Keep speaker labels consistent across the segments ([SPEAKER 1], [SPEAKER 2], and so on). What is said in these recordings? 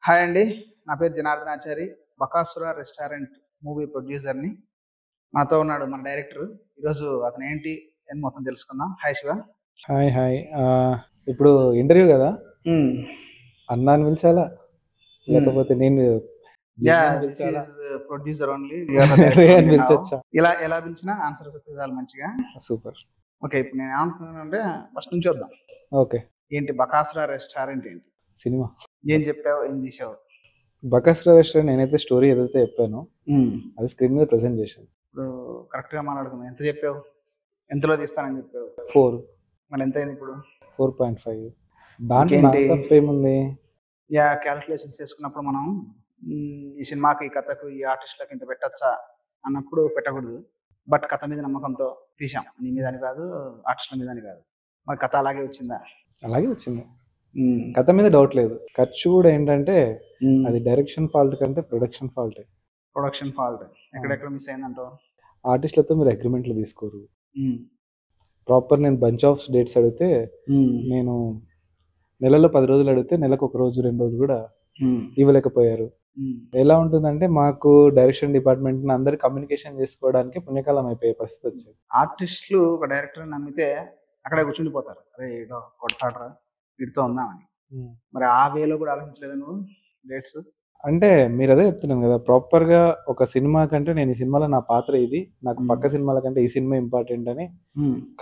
[SPEAKER 1] Hi అండి. నా పేరు జనార్దనాచారి. 'బకాసుర రెస్టారెంట్' మూవీ ప్రొడ్యూసర్‌ని. నాతో ఉన్నాడు మన డైరెక్టర్. ఈరోజు అతను ఏంటి అని మొత్తం తెలుసుకుందాం. హాయ్ శివ.
[SPEAKER 2] హాయ్ హాయ్ ఇప్పుడు ఇంటర్వ్యూ కదా
[SPEAKER 1] హ్మ్.
[SPEAKER 2] అన్నా అని పిలిచాలా లేకపోతే నేను
[SPEAKER 1] యా
[SPEAKER 2] జిమ్ అని
[SPEAKER 1] దిస్
[SPEAKER 2] పిలిచాలా
[SPEAKER 1] is producer only. You are the
[SPEAKER 2] ray
[SPEAKER 1] director
[SPEAKER 2] అని
[SPEAKER 1] ఓన్లీ నౌ.
[SPEAKER 2] పిలిచొచ్చా
[SPEAKER 1] ఎలా పిలిచినా ఆన్సర్ వస్తే చాలు మంచిగా.
[SPEAKER 2] Super
[SPEAKER 1] okay. ఇప్పుడు నేను ఏమంటున్నానంటే ఫస్ట్ నుంచి చూద్దాం.
[SPEAKER 2] ఓకే
[SPEAKER 1] ఏంటి 'బకాసుర రెస్టారెంట్' ఏంటి?
[SPEAKER 2] సినిమా
[SPEAKER 1] ఏం చెప్పావు? ఏం తీసావు?
[SPEAKER 2] బకాసుర రెస్టారెంట్ నేనైతే స్టోరీ ఏదైతే చెప్పానో అది స్క్రీన్ మీద ప్రెజెంట్ చేశాను.
[SPEAKER 1] ఇప్పుడు కరెక్ట్‌గా మాట్లాడుకుందాం. ఎంత చెప్పావు? ఎంతలో తీస్తానని చెప్పావు?
[SPEAKER 2] 4
[SPEAKER 1] మరి ఎంత అయింది ఇప్పుడు?
[SPEAKER 2] 4.5 దాంట్లో నా
[SPEAKER 1] ఇంకేంటి?
[SPEAKER 2] తప్పేముంది.
[SPEAKER 1] క్యాలిక్యులేషన్స్ చేసుకున్నప్పుడు మనం ఈ సినిమాకి, ఈ కథకు, ఈ ఆర్టిస్టులకు ఇంత పెట్టచ్చా అన్నప్పుడు పెట్టకూడదు. బట్ కథ మీద నమ్మకంతో తీసాం. నీ మీద అని కాదు, ఆర్టిస్టుల మీద అని కాదు. మరి కథ అలాగే వచ్చిందా?
[SPEAKER 2] అలాగే వచ్చింది. కథ మీద డౌట్ లేదు. ఖర్చు కూడా ఏంటంటే అది డైరెక్షన్ ఫాల్ట్ కంటే ప్రొడక్షన్ ఫాల్ట్.
[SPEAKER 1] ప్రొడక్షన్ ఫాల్ట్ ఎక్కడెక్కడ మిస్ అయిందంటావు?
[SPEAKER 2] ఆర్టిస్టులతో మీరు అగ్రిమెంట్లు తీసుకోరు. ప్రాపర్ నేను బంచ్ ఆఫ్ డేట్స్ అడిగితే నేను నెలలో 10 రోజులు అడిగితే నెలకు 1 రోజు 2 రోజులు కూడా ఇవ్వలేకపోయారు. ఎలా ఉంటుందంటే మాకు డైరెక్షన్ డిపార్ట్మెంట్ అందరు కమ్యూనికేషన్ చేసుకోవడానికి పుణ్యకాలం అయిపోయే పరిస్థితి వచ్చింది.
[SPEAKER 1] ఆర్టిస్టులు ఒక డైరెక్టర్ నమ్మితే అక్కడే కూర్చుండిపోతారు. అరే ఏదో కొడతాడరా వీటితో ఉందామని. మరి ఆ వేలో కూడా ఆలోచించలేదు నువ్వు డేట్స్?
[SPEAKER 2] అంటే మీరు అదే చెప్తున్నాను కదా, ప్రాపర్ గా ఒక సినిమా కంటే నేను ఈ సినిమాలో నా పాత్ర ఇది, నాకు పక్క సినిమాల కంటే ఈ సినిమా ఇంపార్టెంట్ అని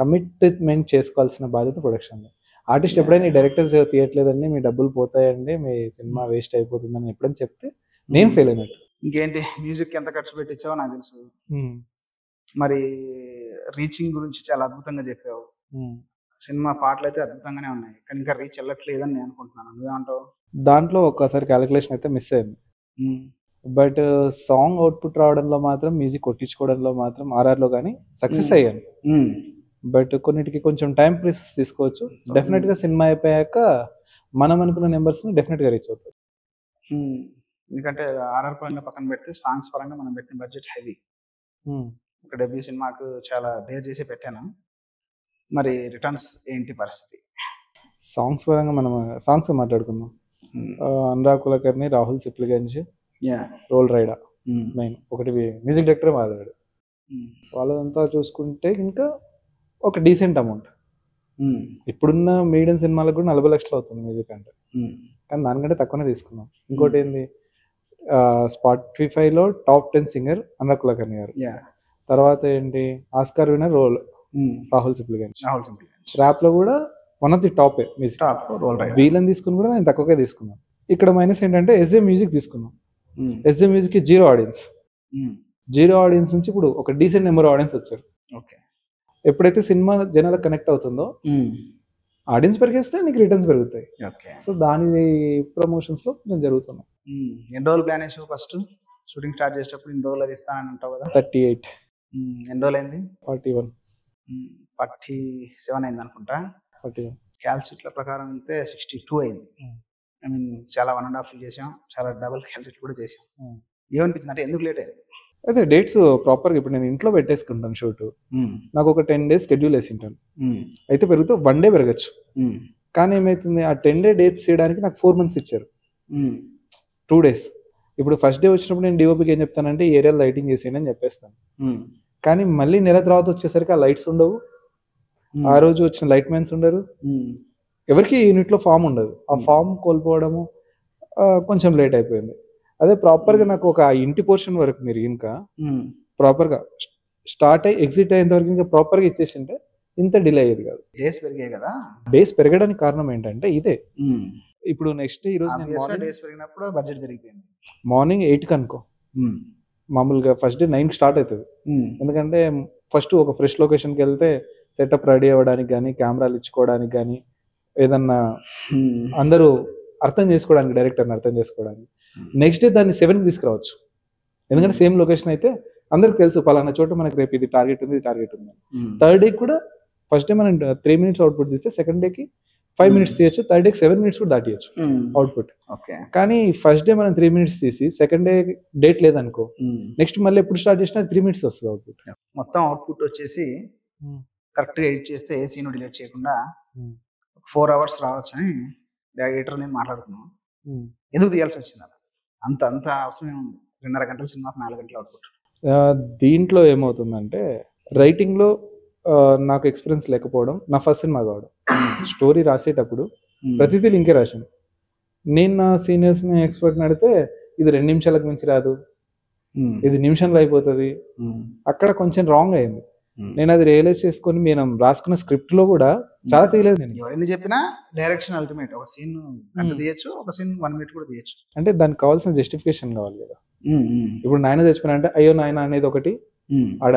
[SPEAKER 2] కమిట్మెంట్ చేసుకోవాల్సిన బాధ్యత ప్రొడక్షన్. ఆర్టిస్ట్ ఎప్పుడైనా ఈ డైరెక్టర్ తీయట్లేదండి, మీ డబ్బులు పోతాయండి, మీ సినిమా వేస్ట్ అయిపోతుందని ఎప్పుడైనా చెప్తే నేను ఫెయిల్ అయినట్టు.
[SPEAKER 1] ఇంకేంటి మ్యూజిక్ ఎంత ఖర్చు పెట్టించావో నాకు తెలుసు. మరి రీచింగ్ గురించి చాలా అద్భుతంగా చెప్పావు. సినిమా పాటలు అయితే అద్భుతంగానే ఉన్నాయి, కానీ ఇంకా రీచ్ వెళ్ళట్లేదని నేను అనుకుంటున్నాను. నువ్వేమంటావు?
[SPEAKER 2] దాంట్లో ఒకసారి క్యాలిక్యులేషన్ అయితే మిస్ అయింది. బట్ సాంగ్ అవుట్పుట్ రావడంలో మాత్రం, మ్యూజిక్ కొట్టించుకోవడంలో మాత్రం ఆర్ఆర్లో కానీ సక్సెస్ అయ్యాను. బట్ కొన్నిటికి కొంచెం టైం ప్రాసెస్ తీసుకోవచ్చు. డెఫినెట్ గా సినిమా అయిపోయాక మనం అనుకున్న నెంబర్స్ డెఫినెట్ గా రీచ్ అవుతుంది.
[SPEAKER 1] ఎందుకంటే ఆర్ఆర్ పరంగా పక్కన పెడితే సాంగ్స్ పరంగా మనం పెట్టిన బడ్జెట్ హెవీ. ఒక డెబ్యూ సినిమాకు చాలా బేర్ చేసి పెట్టాను. మరి రిటర్న్స్ ఏంటి పరిస్థితి?
[SPEAKER 2] సాంగ్స్ పరంగా మనం సాంగ్స్ మాట్లాడుకుందాం. అనురాగ్ కులకర్ణి, రాహుల్ సిప్లిగంజ్, రోల్ రైడా మెయిన్ ఒకటి మ్యూజిక్ డైరెక్టర్ మాట్లాడాడు. వాళ్ళదంతా చూసుకుంటే ఇంకా ఒక డీసెంట్ అమౌంట్. ఇప్పుడున్న మీడియం సినిమాలకు కూడా 40 లక్షలు అవుతుంది మ్యూజిక్ అంటే, కానీ దానికంటే తక్కువనే తీసుకున్నాం. ఇంకోటి ఏంది, స్పాటిఫైలో టాప్ 10 సింగర్ అనురాగ్ కులకర్ణి గారు. తర్వాత ఏంటి, Oscar winner Rahul Sipligunj. Rap లో కూడా one of the top music. వీళ్ళని తీసుకుని కూడా నేను తక్కువగా తీసుకున్నాను. ఇక్కడ మైనస్ ఏంటంటే ఎస్ఏ మ్యూజిక్ తీసుకున్నాం. ఎస్ఏ మ్యూజిక్ కి జీరో ఆడియన్స్ నుంచి ఇప్పుడు ఒక డీసెంట్ నెంబర్ ఆడియన్స్ వచ్చారు. ఎప్పుడైతే సినిమా జనాలకు కనెక్ట్ అవుతుందో ఆడియన్స్ పెరిగేస్తే నీకు రిటర్న్స్ పెరుగుతాయి. సో దాని ప్రమోషన్స్ లో కొంచెం జరుగుతున్నాయి.
[SPEAKER 1] ఎన్ని రోజులు ప్లాన్ చేసావు? ఫస్ట్ షూటింగ్ స్టార్ట్ చేసేటప్పుడు ఇన్ని రోజులు అది ఇస్తానని అంటావు కదా.
[SPEAKER 2] 38.
[SPEAKER 1] ఎన్ని రోజులు అయింది?
[SPEAKER 2] 41.
[SPEAKER 1] 47 అయింది అనుకుంటా.
[SPEAKER 2] 41.
[SPEAKER 1] క్యాల్సిట్ల ప్రకారం వెళ్తే 62 అయింది. ఐ మీన్ చాలా 1.5 చేసాం, చాలా డబుల్ క్యాల్సిట్ కూడా చేసాం. ఏమనిపించింది అంటే ఎందుకు లేట్ అయింది?
[SPEAKER 2] అదే డేట్స్ ప్రాపర్గా ఇప్పుడు నేను ఇంట్లో పెట్టేసుకుంటాను షూట్. నాకు ఒక 10 days షెడ్యూల్ వేసి ఉంటాను. అయితే పెరిగితే 1 day పెరగచ్చు. కానీ ఏమైతుంది, ఆ 10 day డేట్స్ చేయడానికి నాకు 4 months ఇచ్చారు. 2 days. ఇప్పుడు ఫస్ట్ డే వచ్చినప్పుడు నేను డిఓపికి ఏం చెప్తానంటే ఏరియా లైటింగ్ చేసేయండి అని చెప్పేస్తాను. కానీ మళ్ళీ నెల తర్వాత వచ్చేసరికి ఆ లైట్స్ ఉండవు, ఆ రోజు వచ్చిన లైట్ మ్యాన్స్ ఉండరు, ఎవరికి యూనిట్లో ఫామ్ ఉండదు. ఆ ఫామ్ కోల్పోవడము కొంచెం లేట్ అయిపోయింది. అదే ప్రాపర్గా నాకు ఒక ఇంటి పోర్షన్ వరకు మీరు ఇంకా ప్రాపర్గా స్టార్ట్ అయ్యి ఎగ్జిట్ అయ్యేంత వరకు ఇంకా ప్రాపర్గా ఇచ్చేసింటే ఇంత డిలే అయ్యేది కాదు.
[SPEAKER 1] డేస్ పెరిగాయి కదా.
[SPEAKER 2] డేస్ పెరగడానికి కారణం ఏంటంటే ఇదే. ఇప్పుడు నెక్స్ట్ ఈ రోజు
[SPEAKER 1] డేస్ పెరిగినప్పుడు బడ్జెట్ పెరిగిపోయింది.
[SPEAKER 2] మార్నింగ్ 8కి అనుకో, మామూలుగా ఫస్ట్ డే 9కి స్టార్ట్ అవుతుంది. ఎందుకంటే ఫస్ట్ ఒక ఫ్రెష్ లొకేషన్కి వెళ్తే సెటప్ రెడీ అవ్వడానికి కానీ, కెమెరాలు ఇచ్చుకోవడానికి కానీ, ఏదన్నా అందరూ అర్థం చేసుకోవడానికి, డైరెక్టర్ని అర్థం చేసుకోవడానికి. నెక్స్ట్ డే దాన్ని 7కి తీసుకురావచ్చు. ఎందుకంటే సేమ్ లొకేషన్ అయితే అందరికి తెలుసు పలానా చోట మనకి రేపు ఇది టార్గెట్ ఉంది, థర్డ్ డే కూడా ఫస్ట్ డే మనం 3 minutes అవుట్పుట్ తీస్తే సెకండ్ డేకి 5 minutes తీయచ్చు, థర్డ్ డేకి 7 minutes కూడా దాటియచ్చు అవుట్పుట్. కానీ ఫస్ట్ డే మనం 3 minutes తీసి సెకండ్ డే డేట్ లేదనుకో, నెక్స్ట్ మళ్ళీ ఎప్పుడు స్టార్ట్ చేసినా 3 minutes వస్తుంది అవుట్పుట్.
[SPEAKER 1] మొత్తం అవుట్పుట్ వచ్చేసి కరెక్ట్గా ఎడిట్ చేస్తే ఏ సీన్ డిలీట్ చేయకుండా 4 hours రావచ్చు అని ఎడిటర్ నేను మాట్లాడుతున్నాను. ఎందుకు తీయాల్సి వచ్చింది అలా? అంత అంత అవసరం ఉంది. 2.5 గంటల సినిమాకి 4 గంటల అవుట్పుట్.
[SPEAKER 2] దీంట్లో ఏమవుతుందంటే రైటింగ్లో నాకు ఎక్స్పీరియన్స్ లేకపోవడం, నా ఫస్ట్ సినిమా కావడం. స్టోరీ రాసేటప్పుడు ప్రతిదీ లింకే రాశాను. నేను నా సీనియర్స్ని ఎక్స్పర్ట్ని అడిగితే ఇది 2 నిమిషాలకు మించి రాదు, ఇది నిమిషంలో అయిపోతుంది. అక్కడ కొంచెం రాంగ్ అయింది. నేను అది రియలైజ్ చేసుకొని నేను రాసుకున్న స్క్రిప్ట్లో కూడా చాలా తీయలేదు. నేను
[SPEAKER 1] ఎవరైనా చెప్పినా డైరెక్షన్ అల్టిమేట్. ఒక సీన్ గంట తీయచ్చు, ఒక సీన్ 1 మినిట్ కూడా తీయచ్చు.
[SPEAKER 2] అంటే దానికి కావాల్సిన జస్టిఫికేషన్ కావాలి కదా. ఇప్పుడు నాయన చచ్చిపోయినా అంటే అయ్యో నాయన అనేది ఒకటి,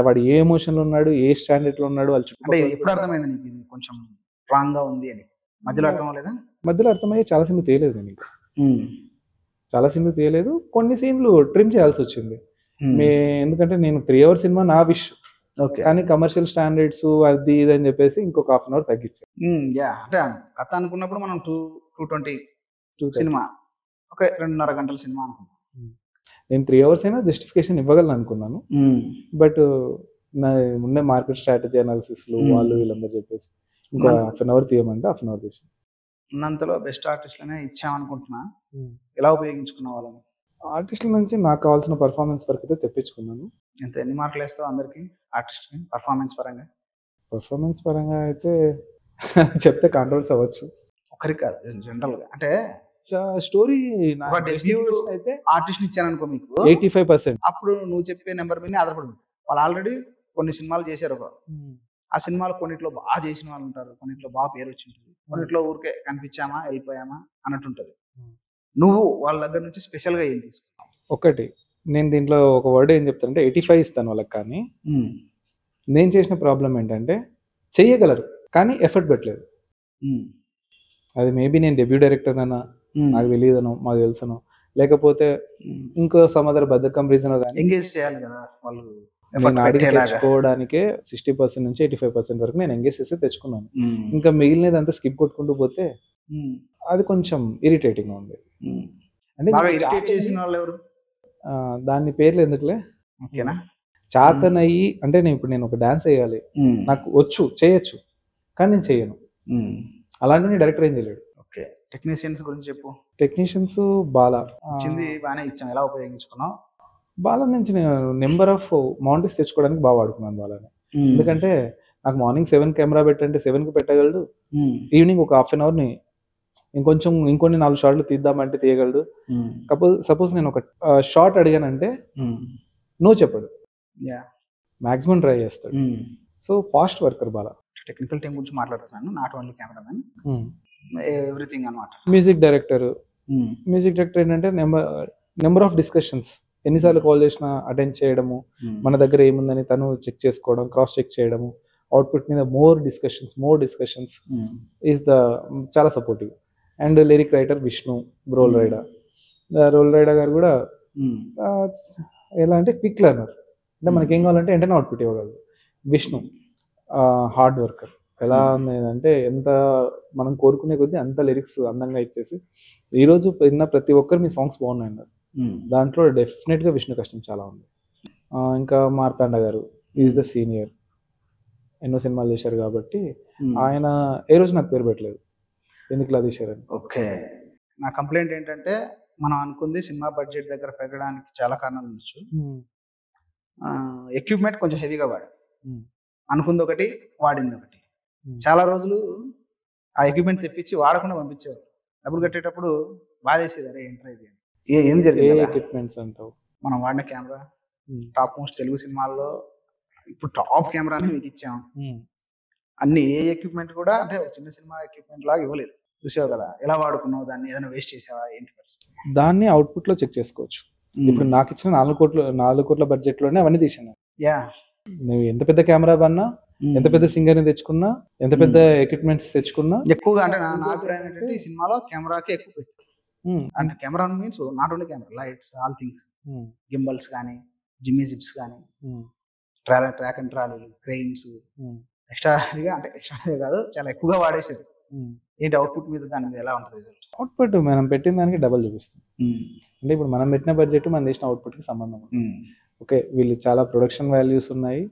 [SPEAKER 2] వాడు ఏ ఎమోషన్లో ఉన్నాడు, ఏ స్టాండర్డ్లో ఉన్నాడు, వాళ్ళు
[SPEAKER 1] అంటే ఎప్పుడు అర్థమైంది నీకు ఇది కొంచెం రాంగ్ గా ఉంది అని? మధ్యలో అర్థం అవ్వలేదా?
[SPEAKER 2] మధ్యలో అర్థమయ్యే చాలా సీన్లు తీయలేదు నేను ఇంకా. చాలా సీన్లు తీయలేదు, కొన్ని సీన్లు ట్రిమ్ చేయాల్సి వచ్చింది. ఎందుకంటే నేను 3 hours సినిమా నా విష్, కానీ కమర్షియల్ స్టాండర్డ్స్ అది ఇది అని చెప్పేసి ఇంకొక 1/2 hour తగ్గించాను.
[SPEAKER 1] అంటే కథ అనుకున్నప్పుడు మనం 220 సినిమా, ఓకే 2.5 గంటల సినిమా అనుకున్నాం.
[SPEAKER 2] నేను 3 hours అయినా జస్టిఫికేషన్ ఇవ్వగలను అనుకున్నాను. బట్ నా ఉండే మార్కెట్ స్ట్రాటజీ అనాలిసిస్లు వాళ్ళు వీళ్ళందరూ చెప్పేసి ఇంకో 1/2 hour తీయమంటే 1/2 hour తీసాను.
[SPEAKER 1] ఉన్నంతలో బెస్ట్ ఆర్టిస్ట్లనే ఇచ్చామనుకుంటున్నా. ఎలా ఉపయోగించుకున్న వాళ్ళని?
[SPEAKER 2] ఆర్టిస్టుల నుంచి నాకు కావాల్సిన పర్ఫార్మెన్స్ వరకు అయితే తెప్పించుకున్నాను.
[SPEAKER 1] ఎన్ని మార్కులు వేస్తావు అందరికి ఆర్టిస్ట్కి పర్ఫార్మెన్స్ పరంగా?
[SPEAKER 2] పర్ఫార్మెన్స్ పరంగా అయితే చెప్తే కాంట్రవర్సీ అవ్వచ్చు.
[SPEAKER 1] ఒకరికి కాదు, జనరల్గా. అంటే
[SPEAKER 2] స్టోరీ
[SPEAKER 1] అయితే ఆర్టిస్ట్ ఇచ్చాను అనుకో మీకు
[SPEAKER 2] 85%,
[SPEAKER 1] అప్పుడు నువ్వు చెప్పే నెంబర్ మీద ఆధారపడి వాళ్ళు ఆల్రెడీ కొన్ని సినిమాలు చేశారు. ఆ సినిమాలు కొన్నిట్లో బాగా చేసిన వాళ్ళు ఉంటారు, కొన్నిట్లో బాగా పేరు వచ్చి ఉంటుంది, కొన్నిట్లో ఊరికే కనిపించామా వెళ్ళిపోయామా అన్నట్టు ఉంటుంది. నువ్వు వాళ్ళ దగ్గర నుంచి స్పెషల్గా ఏం తీసుకున్నావు?
[SPEAKER 2] ఒకటి నేను దీంట్లో ఒక వర్డ్ ఏం చెప్తానంటే 85 ఇస్తాను వాళ్ళకి. కానీ నేను చేసిన ప్రాబ్లం ఏంటంటే చెయ్యగలరు కానీ ఎఫర్ట్ పెట్టలేదు. అది మేబీ నేను డెబ్యూ డైరెక్టర్ అన్నా, నాకు తెలియదనో మాకు తెలుసనో, లేకపోతే ఇంకో సమ్ అదర్ బద్ధకం రీజన్ కానీ
[SPEAKER 1] ఎంగేజ్ చేయాలి కదా వాళ్ళు.
[SPEAKER 2] నేను అడిగి తెచ్చుకోవడానికే 60% నుంచి 85% వరకు నేను ఎంగేజ్ చేసి తెచ్చుకున్నాను. ఇంకా మిగిలినది అంతా స్కిప్ కొట్టుకుంటూ పోతే అది కొంచెం ఇరిటేటింగ్గా ఉంది.
[SPEAKER 1] అంటే చేసిన వాళ్ళు ఎవరు?
[SPEAKER 2] దాని పేర్లు ఎందుకులే, చాతనయ్యి అంటే నేను ఒక డాన్స్ వేయాలి, నాకు వచ్చు చేయొచ్చు కానీ నేను చెయ్యను, అలాంటి డైరెక్టర్ ఏం చేయలేడు.
[SPEAKER 1] ఓకే, టెక్నీషియన్స్ గురించి చెప్పు.
[SPEAKER 2] టెక్నీషియన్స్ బాలా
[SPEAKER 1] వచ్చింది, బాగానే ఇచ్చాం. ఎలా ఉపయోగించుకున్నావు?
[SPEAKER 2] బాలా నుంచి నేను నెంబర్ ఆఫ్ మౌంటైన్స్ తెచ్చుకోవడానికి బాగా వాడుకున్నాను బాలాని. ఎందుకంటే నాకు మార్నింగ్ 7 కెమెరా పెట్టంటే 7కి పెట్టగలడు, ఈవినింగ్ ఒక 1/2 hourని ఇంకొన్ని 4 షాట్లు తీద్దామంటే తీయగలడు. సపోజ్ నేను ఒక షార్ట్ అడిగానంటే నో చెప్పడు, మాక్సిమం ట్రై చేస్తాడు. So fast worker Bala.
[SPEAKER 1] Technical team గురించి మాట్లాడుతున్నాను, నాట్ ఓన్లీ కెమెరామెన్, ఎవ్రీథింగ్ అన్నమాట.
[SPEAKER 2] మ్యూజిక్ డైరెక్టర్ ఏంటంటే నెంబర్ ఆఫ్ డిస్కషన్స్, ఎన్నిసార్లు కాల్ చేసినా అటెండ్ చేయడము, మన దగ్గర ఏముందని తను చెక్ చేసుకోవడం, క్రాస్ చెక్ చేయడము, అవుట్పుట్ మీద మోర్ డిస్కషన్స్ ఈజ్ చాలా supportive. And lyric writer Vishnu, Roll Rida గారు కూడా ఎలా అంటే క్విక్ లెర్నర్, అంటే మనకేం కావాలంటే వెంటనే అవుట్పుట్ ఇవ్వగలదు. Vishnu hard worker. ఎలా అంటే ఎంత మనం కోరుకునే కొద్దీ అంత లిరిక్స్ అందంగా ఇచ్చేసి ఈరోజు విన్న ప్రతి ఒక్కరు మీ సాంగ్స్ బాగున్నాయి అన్నారు. దాంట్లో డెఫినెట్గా విష్ణు కష్టం చాలా ఉంది. ఇంకా మార్తాండ గారు ఈజ్ ద సీనియర్, ఎన్నో సినిమాలు చేశారు కాబట్టి ఆయన ఏ రోజు నాకు పేరు పెట్టలేదు ఎందుకు ఇలా తీశారని.
[SPEAKER 1] ఓకే, నా కంప్లైంట్ ఏంటంటే మనం అనుకుంది సినిమా బడ్జెట్ దగ్గర పెరగడానికి చాలా కారణాలు ఉండొచ్చు. ఎక్విప్మెంట్ కొంచెం హెవీగా అనుకుంది ఒకటి, వాడింది ఒకటి. చాలా రోజులు ఆ ఎక్విప్మెంట్ తెప్పించి వాడకుండా పంపించేవారు. డబ్బులు కట్టేటప్పుడు బాధ వేసేది, అరే ఏంట్రా ఇది, ఏం జరిగింది?
[SPEAKER 2] ఎక్విప్మెంట్స్ అంటావు?
[SPEAKER 1] మనం వాడిన కెమెరా టాప్ మోస్ట్ తెలుగు సినిమాల్లో ఇప్పుడు టాప్ కెమెరానే మీకు ఇచ్చాం. అన్ని ఏ ఎక్విప్మెంట్ కూడా అంటే చిన్న సినిమా ఎక్విప్మెంట్ లాగా ఇవ్వలేదు. చూసావు కదా ఎలా వాడుకున్నావు దాన్ని, ఏదైనా వేస్ట్ చేసావా ఏంటి పరిస్థితి?
[SPEAKER 2] దాన్ని అవుట్పుట్ లో చెక్ చేసుకోవచ్చు. ఇప్పుడు నాకు ఇచ్చిన 4 కోట్ల బడ్జెట్ లోనే అవన్నీ తీసాను. నువ్వు ఎంత పెద్ద కెమెరా అన్నా, ఎంత పెద్ద సింగర్ ని తెచ్చుకున్నా, ఎంత పెద్ద ఎక్విప్మెంట్స్ తెచ్చుకున్నా,
[SPEAKER 1] ఎక్కువగా అంటే నా అభిప్రాయం ఏంటంటే ఈ సినిమాలో కెమెరాకి ఎక్కువ పెట్టు. అంటే camera means not only camera, lights, all things, gimbals కానీ, జిమ్మీ జిప్స్ కానీ, ట్రాక్ అండ్ ట్రాలీలు, క్రెయిన్స్, ఎక్స్ట్రాగా అంటే ఎక్స్ట్రా కాదు చాలా ఎక్కువగా వాడేసేది. ఏంటి అవుట్పుట్ మీద దాని మీద ఎలా ఉంటుంది రిజల్ట్?
[SPEAKER 2] అవుట్పుట్ మనం పెట్టిన దానికి డబల్ చూపిస్తాం. అంటే ఇప్పుడు మనం పెట్టిన బడ్జెట్ మనం చేసిన అవుట్పుట్ కి సంబంధం. ఓకే, వీళ్ళు చాలా ప్రొడక్షన్ వాల్యూస్ ఉన్నాయి,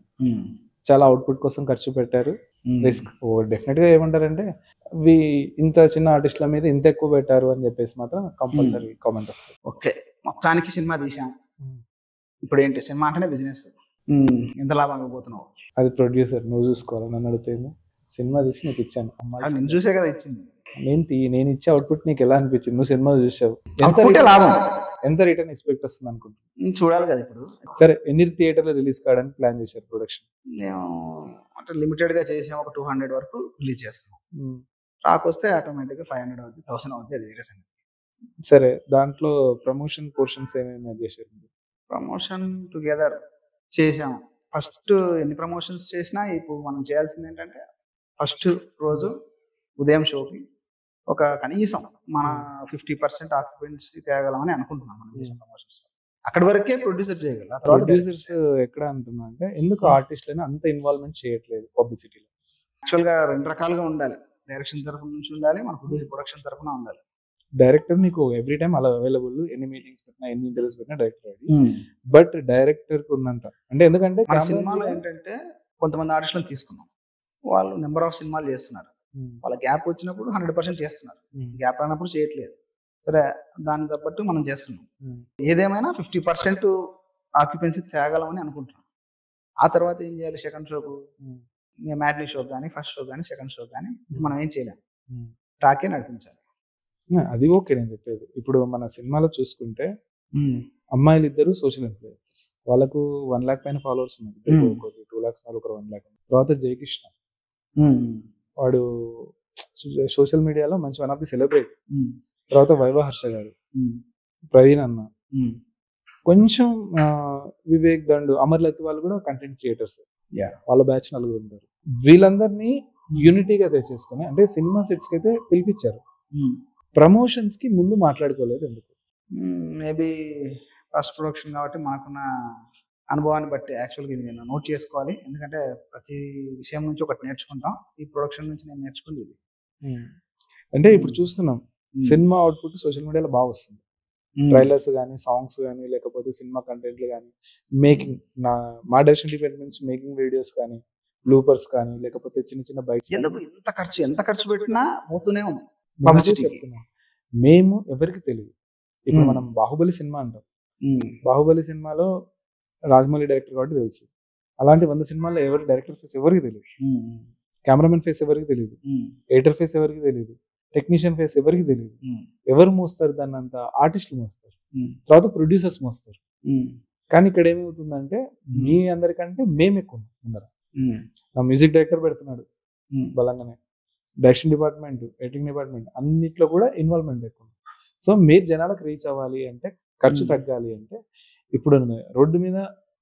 [SPEAKER 2] చాలా అవుట్పుట్ కోసం ఖర్చు పెట్టారు, రిస్క్. డెఫినెట్గా ఏమంటారంటే ఇంత చిన్న ఆర్టిస్టుల మీద ఇంత ఎక్కువ పెట్టారు అని చెప్పేసి మాత్రం కంపల్సరీ కామెంట్ వస్తుంది.
[SPEAKER 1] ఓకే, మొత్తానికి సినిమా తీసాం. ఇప్పుడు ఏంటి, సినిమా అంటేనే బిజినెస్. ఎంత లాభంగా పోతున్నావు?
[SPEAKER 2] అది ప్రొడ్యూసర్ నువ్వు చూసుకోవాలి. నన్ను అడుగుతుంది. సినిమా తీసి నీకు ఇచ్చాను,
[SPEAKER 1] నేను చూసే కదా ఇచ్చింది.
[SPEAKER 2] నేను ఇచ్చే అవుట్పుట్ నీకు ఎలా అనిపించింది? నువ్వు సినిమా చూసావు,
[SPEAKER 1] లాభం
[SPEAKER 2] ఎంత రిటర్న్ ఎక్స్పెక్ట్ వస్తుంది అనుకుంటున్నాను?
[SPEAKER 1] చూడాలి కదా ఇప్పుడు.
[SPEAKER 2] సరే, ఎన్ని థియేటర్లో రిలీజ్ కావడానికి ప్లాన్ చేశారు ప్రొడక్షన్?
[SPEAKER 1] మేము అంటే లిమిటెడ్ గా చేసాం, ఒక 200 వరకు రిలీజ్ చేస్తాం. రాకొస్తే ఆటోమేటిక్గా 500 అవుతుంది, 1000 అవుతుంది, అది వేరే సంగతి.
[SPEAKER 2] సరే, దాంట్లో ప్రమోషన్ పోర్షన్స్ ఏమేమి చేశారు?
[SPEAKER 1] ప్రమోషన్ టుగెదర్ చేసాం. ఫస్ట్ ఎన్ని ప్రమోషన్స్ చేసినా ఇప్పుడు మనం చేయాల్సింది ఏంటంటే, ఫస్ట్ రోజు ఉదయం షోకి ఒక కనీసం మన 50% ఆక్యుపెన్సీ తేగలమని అనుకుంటున్నాం మనం చేసిన ప్రమోషన్స్. అక్కడి వరకే ప్రొడ్యూసర్ చేయగల.
[SPEAKER 2] ప్రొడ్యూసర్స్ ఎక్కడ అంటున్నా అంటే, ఎందుకు ఆర్టిస్ట్లని అంత ఇన్వాల్వ్మెంట్ చేయట్లేదు పబ్లిసిటీలో?
[SPEAKER 1] యాక్చువల్గా 2 రకాలుగా ఉండాలి. డైరెక్షన్ తరఫు నుంచి ఉండాలి, మన ప్రొడక్షన్ తరఫున ఉండాలి.
[SPEAKER 2] డైరెక్టర్ నీకు ఎవ్రీ టైం అలా అవైలబుల్, ఎన్ని మీటింగ్స్ పెట్టినా ఎన్ని ఇంటర్వ్యూస్ పెట్టినా డైరెక్టర్ రెడీ. బట్ డైరెక్టర్ కు ఉన్నంత అంటే, ఎందుకంటే
[SPEAKER 1] మన సినిమాలో ఏంటంటే కొంతమంది ఆర్టిస్టులను తీసుకున్నాం, వాళ్ళు నెంబర్ ఆఫ్ సినిమాలు చేస్తున్నారు. వాళ్ళ గ్యాప్ వచ్చినప్పుడు 100% చేస్తున్నారు, గ్యాప్ రానప్పుడు చేయట్లేదు. సరే, దాన్ని తగ్గట్టు మనం చేస్తున్నాం. ఏదేమైనా 50% ఆక్యుపెన్సీ తేగలమని అనుకుంటున్నాం. ఆ తర్వాత ఏం చేయాలి? సెకండ్ షోకు, మ్యాట్నీ షో కానీ, ఫస్ట్ షో కానీ, సెకండ్ షో కానీ మనం ఏం చేయలేం, ట్రాకే నడిపించాలి.
[SPEAKER 2] అది ఓకే. నేను చెప్పేది ఇప్పుడు మన సినిమాలో చూసుకుంటే అమ్మాయిలు ఇద్దరు సోషల్ ఇన్ఫ్లుయెన్సర్స్, వాళ్ళకు 1 lakh పైన ఫాలోవర్స్ ఉన్నారు. 2 lakhs, ఒకరు 1 lakh. తర్వాత జయకృష్ణ, వాడు సోషల్ మీడియాలో మంచి వన్ ఆఫ్ ది సెలబ్రిటీ. తర్వాత వైవా హర్ష గారు, ప్రవీణ్ అన్న, కొంచెం వివేక్ దండు, అమర్లత్ వాళ్ళు కూడా కంటెంట్ క్రియేటర్స్. వాళ్ళ బ్యాచ్ 4 ఉంటారు. వీళ్ళందరినీ యూనిటీగా తెచ్చేసుకుని అంటే సినిమా సెట్స్కి అయితే పిలిపించారు. ప్రమోషన్స్ కి ముందు మాట్లాడుకోలేదు ఎందుకు?
[SPEAKER 1] మేబీ ఫస్ట్ ప్రొడక్షన్ కాబట్టి మనకున్న అనుభవాన్ని బట్టి యాక్చువల్గా ఇది నేను నోట్ చేసుకోవాలి. ఎందుకంటే ప్రతి విషయం నుంచి ఒకటి నేర్చుకుంటాం. ఈ ప్రొడక్షన్ నుంచి నేను నేర్చుకుంది ఇది.
[SPEAKER 2] అంటే ఇప్పుడు చూస్తున్నాం సినిమా అవుట్పుట్ సోషల్ మీడియాలో బాగా వస్తుంది. ట్రైలర్స్ కానీ, సాంగ్స్ కానీ, లేకపోతే సినిమా కంటెంట్లు కానీ, మేకింగ్ మా డైరెక్షన్ డిపార్ట్మెంట్ నుంచి మేకింగ్ వీడియోస్ కానీ, బ్లూపర్స్ కానీ, లేకపోతే చిన్న చిన్న బైక్స్.
[SPEAKER 1] ఎంత ఖర్చు పెట్టినా పోతూనే ఉంది.
[SPEAKER 2] చెప్తున్నాం మేము ఎవరికి తెలియదు. ఇప్పుడు మనం బాహుబలి సినిమా అంటాం, బాహుబలి సినిమాలో రాజమౌళి డైరెక్టర్ కాబట్టి తెలుసు. అలాంటి 100 సినిమాల్లో ఎవరి డైరెక్టర్ ఫేస్ ఎవరికి తెలియదు, కెమెరామెన్ ఫేస్ ఎవరికి తెలియదు, ఎడిటర్ ఫేస్ ఎవరికి తెలియదు, టెక్నీషియన్ ఫేస్ ఎవరికి తెలియదు. ఎవరు మోస్తారు దాన్ని? అంతా ఆర్టిస్టులు మోస్తారు, తర్వాత ప్రొడ్యూసర్స్ మోస్తారు. కానీ ఇక్కడ ఏమవుతుందంటే మీ అందరికంటే మేము ఎక్కువ ముందర. నా మ్యూజిక్ డైరెక్టర్ పెడుతున్నాడు బలంగానే, డైరెక్షన్ డిపార్ట్మెంట్, ఎడిటింగ్ డిపార్ట్మెంట్ అన్నిట్లో కూడా ఇన్వాల్వ్మెంట్ ఎక్కువ. సో మీరు జనాలకు రీచ్ అవ్వాలి అంటే, ఖర్చు తగ్గాలి అంటే, ఇప్పుడు రోడ్డు మీద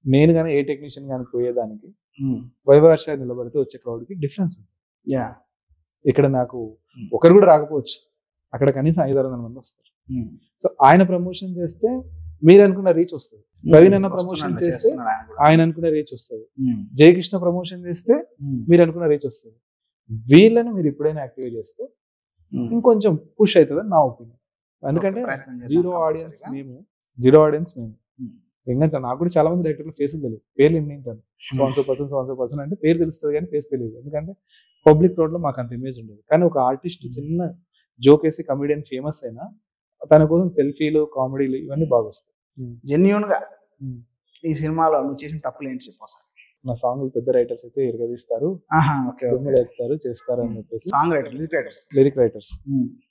[SPEAKER 2] నేను కానీ ఏ టెక్నీషియన్ కానీ పోయేదానికి వైవర్ష నిలబడితే వచ్చే క్రౌడ్కి డిఫరెన్స్ ఉంది. ఇక్కడ నాకు ఒకరు కూడా రాకపోవచ్చు, అక్కడ కనీసం 500-600 మంది వస్తారు. సో ఆయన ప్రమోషన్ చేస్తే మీరు అనుకున్న రీచ్ వస్తుంది, ప్రవీణ్ అన్న ప్రమోషన్ చేస్తే ఆయన అనుకున్న రీచ్ వస్తుంది, జయకృష్ణ ప్రమోషన్ చేస్తే మీరు అనుకున్న రీచ్ వస్తుంది. వీళ్ళని మీరు ఎప్పుడైనా యాక్టివేట్ చేస్తే ఇంకొంచెం పుష్ అవుతుందని నా ఒపీనియన్. ఎందుకంటే జీరో ఆడియన్స్ మేము. ఇంకా నాకు కూడా చాలా మంది డైరెక్టర్లు ఫేసులు తెలియదు, పేర్లు ఎన్ని వింటాను. సో పర్సన్ అంటే పేరు తెలుస్తుంది కానీ ఫేస్ తెలియదు. ఎందుకంటే పబ్లిక్ రోడ్ లో మాకు అంత ఇమేజ్ ఉండదు. కానీ ఒక ఆర్టిస్ట్ చిన్న జోక్ వేసి కమెడియన్ ఫేమస్ అయినా తన కోసం సెల్ఫీలు, కామెడీలు ఇవన్నీ బాగా వస్తాయి.
[SPEAKER 1] జెన్యూన్ గా ఈ సినిమాలో నువ్వు చేసిన తప్పులు ఏంటి చెప్పు.
[SPEAKER 2] నా సాంగ్ పెద్ద రైటర్స్ అయితే ఎరగదీస్తారు, ఎత్తారు, చేస్తారు అని చెప్పేసి
[SPEAKER 1] సాంగ్ లిరిక్ రైటర్స్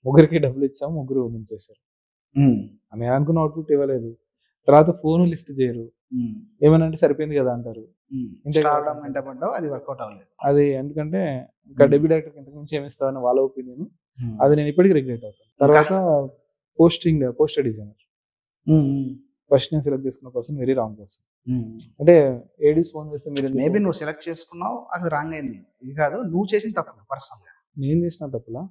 [SPEAKER 2] ముగ్గురికి డబ్బులు ఇచ్చాము, ముగ్గురు ముంచేశారు. నేను అనుకున్న అవుట్పుట్ ఇవ్వలేదు. తర్వాత ఫోన్ లిఫ్ట్ చేయరు, ఏమనంటే సరిపోయింది కదా అంటారు.
[SPEAKER 1] అది వర్కౌట్ అవ్వలేదు.
[SPEAKER 2] అది ఎందుకంటే ఇంకా డెబ్యూ డైరెక్టర్ ఇంతకు మించి ఏమిస్తామని వాళ్ళ ఒపీనియన్. అది నేను ఇప్పటికీ రిగ్రెట్ అవుతాను. తర్వాత పోస్టర్ డిజైనర్, ఫస్ట్ నేను సెలెక్ట్ చేసుకున్న పర్సన్ వెరీ రాంగ్ పర్సన్. అంటే ఏడీస్ ఫోన్ చేస్తే మీరు
[SPEAKER 1] మేబీ నువ్వు సెలెక్ట్ చేసుకున్నావు, అది రాంగ్ అయింది. ఇది కాదు నువ్వు చేసిన తప్పు, పర్సనల్ గా
[SPEAKER 2] నేను చేసిన తప్పులా?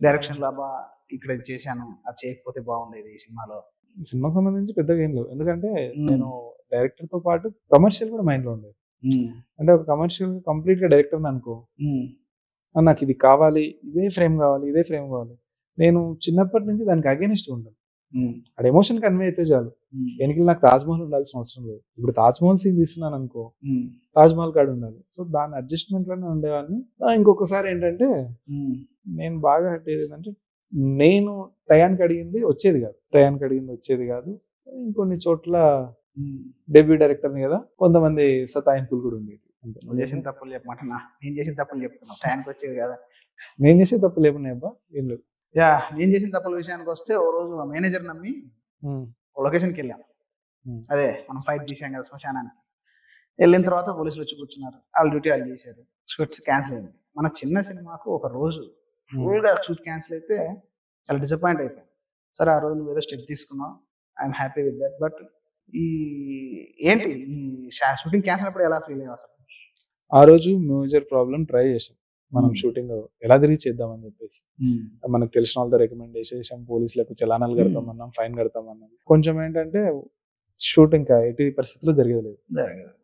[SPEAKER 1] డైరెక్షన్ లాబా ఇక్కడ చేశాను, అది చేయకపోతే బాగుండేది ఈ సినిమాలో.
[SPEAKER 2] సినిమాకి సంబంధించి పెద్దగా ఏం లేవు. ఎందుకంటే నేను డైరెక్టర్ తో పాటు కమర్షియల్ కూడా మైండ్ లో ఉండేది. అంటే ఒక కమర్షియల్ కంప్లీట్ గా డైరెక్టర్ అనుకో, నాకు ఇది కావాలి, ఇదే ఫ్రేమ్ కావాలి, నేను చిన్నప్పటి నుంచి దానికి అగేనిస్ట్ ఉంటాను. అక్కడ ఎమోషన్ కన్వే అయితే చాలు. వెనక నాకు తాజ్మహల్ ఉండాల్సిన అవసరం లేదు. ఇప్పుడు తాజ్మహల్ సీన్ తీస్తున్నాను అనుకో, తాజ్మహల్ కాడ ఉండాలి. సో దాని అడ్జస్ట్మెంట్ లోనే ఉండేవాడిని. ఇంకొకసారి ఏంటంటే నేను బాగా హర్ట్ అయ్యేది ఏంటంటే, నేను టయానికి అడిగింది వచ్చేది కాదు. ఇంకొన్ని చోట్ల డెబ్యూ డైరెక్టర్ని కదా, కొంతమంది సతాయింపులు కూడా ఉండేది.
[SPEAKER 1] నువ్వు చేసిన తప్పులు చెప్పమాట, నేను చేసిన తప్పులు చెప్తున్నావు. టయానికి వచ్చేది కదా.
[SPEAKER 2] నేను చేసే తప్పులు ఏమన్నాయి అబ్బా? ఏం లేవు.
[SPEAKER 1] నేను చేసిన తప్పుల విషయానికి వస్తే, ఓ రోజు మేనేజర్ నమ్మి లొకేషన్కి వెళ్ళాం. అదే మనం ఫైట్ తీసాం కదా శ్మశానానికి. వెళ్ళిన తర్వాత పోలీసులు వచ్చి కూర్చున్నారు. వాళ్ళ డ్యూటీ వాళ్ళు చేశారు. షూట్స్ క్యాన్సిల్ అయింది. మన చిన్న సినిమాకు ఒక రోజు ఫుల్గా షూట్ క్యాన్సిల్ అయితే చాలా డిసప్పాయింట్ అయిపోయింది. సరే, ఆ రోజు నువ్వు ఏదో స్టెప్ తీసుకున్నావు, I'm happy with that. But ఈ ఏంటి ఈ షూటింగ్ క్యాన్సిల్ అప్పుడు ఎలా ఫీల్ అయ్యావు అసలు?
[SPEAKER 2] ఆ రోజు మేజర్ ప్రాబ్లం ట్రై చేసాం. మనం షూటింగ్ ఎలా తిరిగి చేద్దామని చెప్పేసి మనకు తెలిసిన వాళ్ళతో రికమెండ్ చేసేసాం. పోలీసులకు చలానాలు కడతామన్నాం, ఫైన్ కడతామన్నాం. కొంచెం ఏంటంటే షూటింగ్ ఎట్టి పరిస్థితుల్లో జరిగేది లేదు.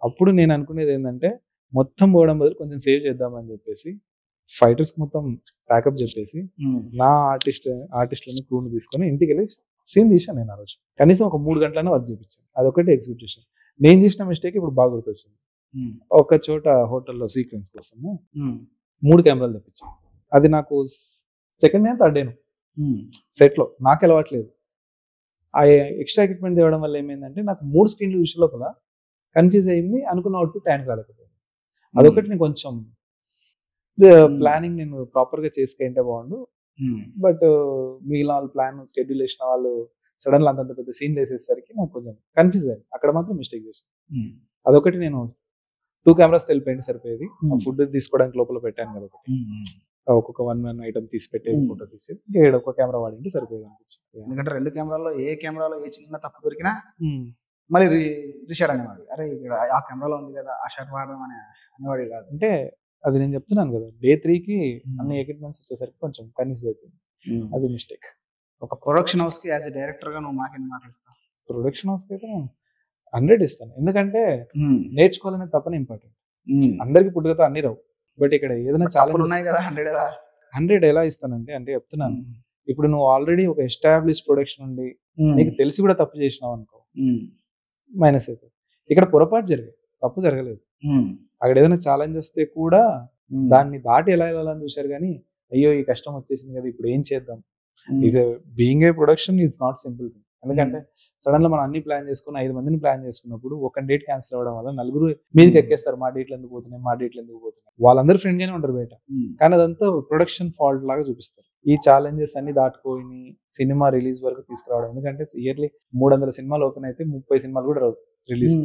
[SPEAKER 2] అప్పుడు నేను అనుకునేది ఏంటంటే, మొత్తం పోవడం బదులు కొంచెం సేవ్ చేద్దామని చెప్పేసి ఫైటర్స్ మొత్తం ప్యాకప్ చెప్పేసి నా ఆర్టిస్ట్లను క్రూని తీసుకొని ఇంటికి వెళ్ళి సీన్ తీసాను. నేను ఆ రోజు కనీసం ఒక 3 గంటలైనా వర్క్ చేయించాను. అదొకటి ఎగ్జిక్యూట్ చేశాను. నేను చేసిన మిస్టేక్ ఇప్పుడు బాగా గుర్తొచ్చింది. ఒక చోట హోటల్లో సీక్వెన్స్ కోసము 3 కెమెరాలు తెప్పించాను. అది నాకు సెకండ్ డే థర్డ్ డేను సెట్లో నాకు అలవాట్లేదు. ఆ ఎక్స్ట్రా ఎక్విప్మెంట్ తేవడం వల్ల ఏమైందంటే, నాకు 3 స్క్రీన్లు చూసే లోపల కన్ఫ్యూజ్ అయింది. అనుకున్న అవుట్పుట్ టైంకి రాలేకపోయింది. అదొకటి నేను కొంచెం ప్లానింగ్ నేను ప్రాపర్గా చేసుకుంటే బాగుండు. బట్ మిగిలిన వాళ్ళు ప్లాన్ స్కెడ్యూల్ వేసిన వాళ్ళు సడన్గా అంతంత పెద్ద సీన్ వేసేసరికి నాకు కొంచెం కన్ఫ్యూజ్ అయింది. అక్కడ మాత్రం మిస్టేక్ చేశాను. అదొకటి నేను 2 కెమెరాస్ తెలిపోయింది సరిపోయేది. ఫుడ్ తీసుకోవడానికి లోపల పెట్టాను కదా ఒకటి, ఒక్కొక్క 1 ఐటమ్ తీసి పెట్టేది, ఫోటో తీసేది. ఇంకా ఒక కెమెరా వాడింటే సరిపోయేది అనిపించింది. ఎందుకంటే 2 కెమెరాలో ఏ చిన్న తప్పు దొరికినా మళ్ళీ రీషాట్ అనేవాడు. అరే ఇక్కడ ఆ కెమెరాలో ఉంది కదా, ఆ షాట్ వాడడం అనేవాడు కాదు. అంటే అది నేను చెప్తున్నాను కదా, డే 3కి అన్ని ఎక్విప్మెంట్స్ వచ్చేసరికి కొంచెం కన్ఫ్యూజ్ అయిపోయింది. అది మిస్టేక్. ఒక ప్రొడక్షన్ హౌస్కి యాజ్ ఎ డైరెక్టర్గా నువ్వు మాకేం మాట్లాడుతావు? ప్రొడక్షన్ హౌస్కి అయితే నేను 100 ఇస్తాను. ఎందుకంటే నేర్చుకోవాలనే తప్పని ఇంపార్టెంట్. అందరికి పుట్టుకతో అన్ని రావు. బట్ ఇక్కడ ఏదైనా చాలా ఉన్నాయి కదా. 100 ఎలా ఇస్తానంటే, అంటే చెప్తున్నాను, ఇప్పుడు నువ్వు ఆల్రెడీ ఒక ఎస్టాబ్లిష్ ప్రొడక్షన్ ఉండి నీకు తెలిసి కూడా తప్పు చేసినావు అనుకో, మైనస్ అవుతుంది. ఇక్కడ పొరపాటు జరిగాయి, తప్పు జరగలేదు. అక్కడ ఏదైనా ఛాలెంజ్ వస్తే కూడా దాన్ని దాటి ఎలా వెళ్ళాలని చూశారు. కానీ అయ్యో ఈ కష్టం వచ్చేసింది కదా, ఇప్పుడు ఏం చేద్దాం. Is being a production is not simple thing. ఎందుకంటే సడన్ గా మనం అన్ని ప్లాన్ చేసుకుని 5 మందిని ప్లాన్ చేసుకున్నప్పుడు ఒక డేట్ క్యాన్సిల్ అవ్వడం వల్ల 4 మీదకి ఎక్కేస్తారు. మా డేట్లు ఎందుకు పోతున్నాయి. వాళ్ళందరూ ఫ్రెండ్ గానే ఉంటారు బయట, కానీ అదంతా ప్రొడక్షన్ ఫాల్ట్ లాగా చూపిస్తారు. ఈ ఛాలెంజెస్ అన్ని దాటుకొని సినిమా రిలీజ్ వరకు తీసుకురావడం. ఎందుకంటే ఇయర్లీ 300 సినిమాలు ఓపెన్ అయితే 30 సినిమాలు కూడా రావు రిలీజ్.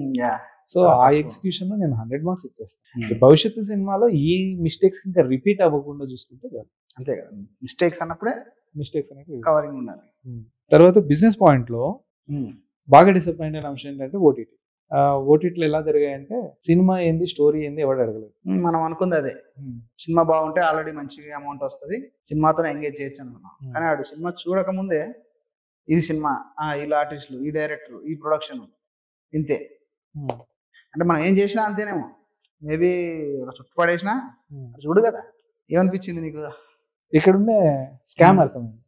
[SPEAKER 2] సో ఆ ఎగ్జిక్యూషన్ లో నేను 100 మార్క్స్ ఇచ్చేస్తాను. భవిష్యత్తు సినిమాలో ఈ మిస్టేక్స్ ఇంకా రిపీట్ అవ్వకుండా చూసుకుంటే చాలు. అంతే కదా, మిస్టేక్స్ అనేది కవరింగ్ ఉండాలి. తర్వాత బిజినెస్ పాయింట్ లో బాగా డిసప్పాయింట్ అయిన అంశం ఏంటంటే ఓటీటీలు ఎలా జరిగాయంటే, సినిమా ఏంది, స్టోరీ ఏంది ఎవరు అడగలేదు. మనం అనుకుంది అదే, సినిమా బాగుంటే ఆల్రెడీ మంచిగా అమౌంట్ వస్తుంది, సినిమాతో ఎంగేజ్ చేయొచ్చు అనుకున్నాం. కానీ వాడు సినిమా చూడకముందే ఇది సినిమా, వీళ్ళ ఆర్టిస్టులు, ఈ డైరెక్టర్, ఈ ప్రొడక్షన్ ఇంతే. అంటే మనం ఏం చేసినా అంతేనేమో, మేబీ చుట్టుపడేసినా చూడు కదా. ఏమనిపించింది నీకు? ఇక్కడుండే స్కామ్ అర్థమైంది.